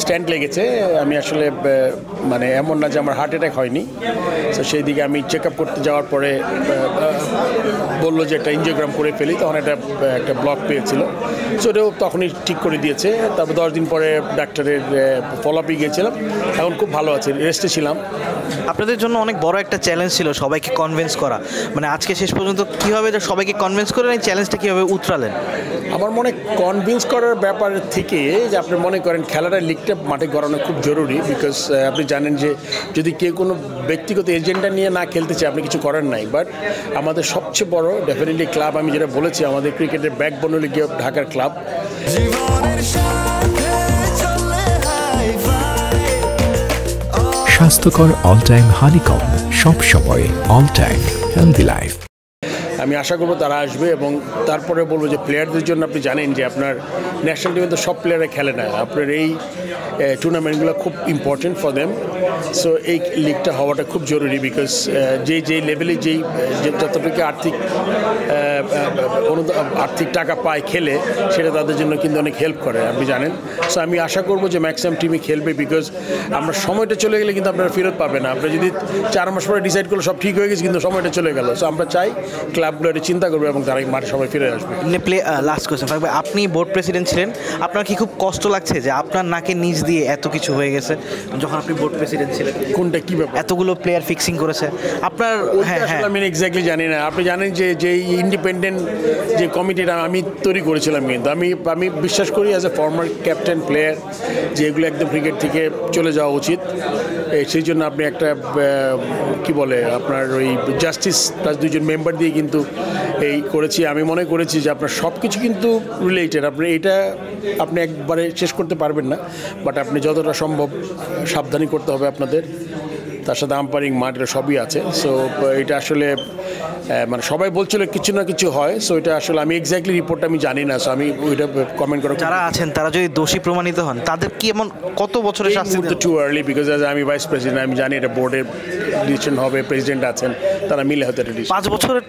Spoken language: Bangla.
স্ট্যান্ড লেগেছে। আমি আসলে মানে এমন না যে আমার হার্ট অ্যাটাক হয়নি। তো সেই দিকে আমি চেক আপ করতে যাওয়ার পরে বললো যে একটা এনজিওগ্রাম করে ফেলি, তখন একটা ব্লক পেয়েছিল। সো ওটাও তখনই ঠিক করে দিয়েছে। তারপর 10 দিন পরে ডাক্তারের ফলো আপে গিয়েছিলাম, এখন খুব ভালো আছে, রেস্টে ছিলাম। আপনাদের জন্য অনেক বড় একটা চ্যালেঞ্জ ছিল সবাইকে কনভিন্স করা, মানে আজকে শেষ পর্যন্ত কীভাবে সবাইকে কনভিন্স করেন, এই চ্যালেঞ্জটা কীভাবে উতরালেন? আমার মনে কনভিন্স করার ব্যাপার থেকে যে আপনি মনে করেন খেলাটা লিগটা মাঠে গড়ানো খুব জরুরি। বিকজ আপনি জানেন যে যদি কেউ কোনো ব্যক্তিগত এজেন্ডা নিয়ে না খেলতে চায় আপনি কিছু করেন নাই। বাট আমাদের সবচেয়ে বড় ডেফিনেটলি ক্লাব, আমি যেটা বলেছি আমাদের ক্রিকেটের ব্যাকবোন হলো গিয়ে ঢাকার ক্লাব। স্বাস্থ্যকর অল টাইম হানিকম, সব সময় অল টাইম হেলদি লাইফ। আমি আশা করবো তারা আসবে এবং তারপরে বলবো যে প্লেয়ারদের জন্য আপনি জানেন যে আপনার ন্যাশনাল টিমে তো সব প্লেয়াররা খেলে না, আপনার এই টুর্নামেন্টগুলো খুব ইম্পর্টেন্ট ফর দেম। সো এই লিগটা হওয়াটা খুব জরুরি। বিকজ যেই লেভেলে যতটুকু আর্থিক টাকা পায় খেলে, সেটা তাদের জন্য কিন্তু অনেক হেল্প করে, আপনি জানেন। সো আমি আশা করবো যে ম্যাক্সিমাম টিমই খেলবে। বিকজ আমরা সময়টা চলে গেলে কিন্তু আপনারা ফেরত পাবেন না। আপনারা যদি 4 মাস পরে ডিসাইড করলে সব ঠিক হয়ে গেছে, কিন্তু সময়টা চলে গেল। সো আমরা চাই ক্লাবগুলো এটা চিন্তা করবে এবং তারা মাঠে সবাই ফিরে আসবে। লাস্ট কোয়েশ্চেন, আপনি বোর্ড প্রেসিডেন্ট ছিলেন, আপনার কি খুব কষ্ট লাগছে যে আপনার নাকে নিচ দিয়ে এত কিছু হয়ে গেছে যখন আপনি বোর্ড প্রেসিডেন্ট ছিলেন? কোনটা কী ব্যাপার? এতগুলো প্লেয়ার ফিক্সিং করেছে আপনার? হ্যাঁ, আমি এক্স্যাক্টলি জানি না। আপনি জানেন যে ইন্ডিপেন্ডেন্ট যে কমিটিটা আমি তৈরি করেছিলাম, কিন্তু আমি বিশ্বাস করি as a former captain player যে এগুলো একদম ক্রিকেট থেকে চলে যাওয়া উচিত। সেই জন্য আপনি একটা কি বলে আপনার ওই জাস্টিস প্লাস 2 জন মেম্বার দিয়ে কিন্তু এই করেছি। আমি মনে করেছি যে আপনার সব কিছু কিন্তু রিলেটেড, আপনি একবারে শেষ করতে পারবেন না। বাট আপনি যতটা সম্ভব সাবধানী করতে হবে আপনাদের, তার সাথে আম্পায়ারিং মাঠ এটা সবই আছে। সো এটা আসলে মানে সবাই বলছিল কিছু না কিছু হয়। সো এটা আসলে আমি এক্স্যাক্টলি রিপোর্টটা আমি জানি না। সো আমি ওইটা কমেন্ট করা, যারা আছেন তারা যদি দোষী প্রমাণিত হন তাদের কি এমন কত বছরের শাস্তি? টু আর্লি, বিকজ আমি ভাইস প্রেসিডেন্ট, আমি জানি এটা বোর্ডের ডিসিশন হবে, প্রেসিডেন্ট আছেন, তারা মিলে হয়তো এটা 5 বছরের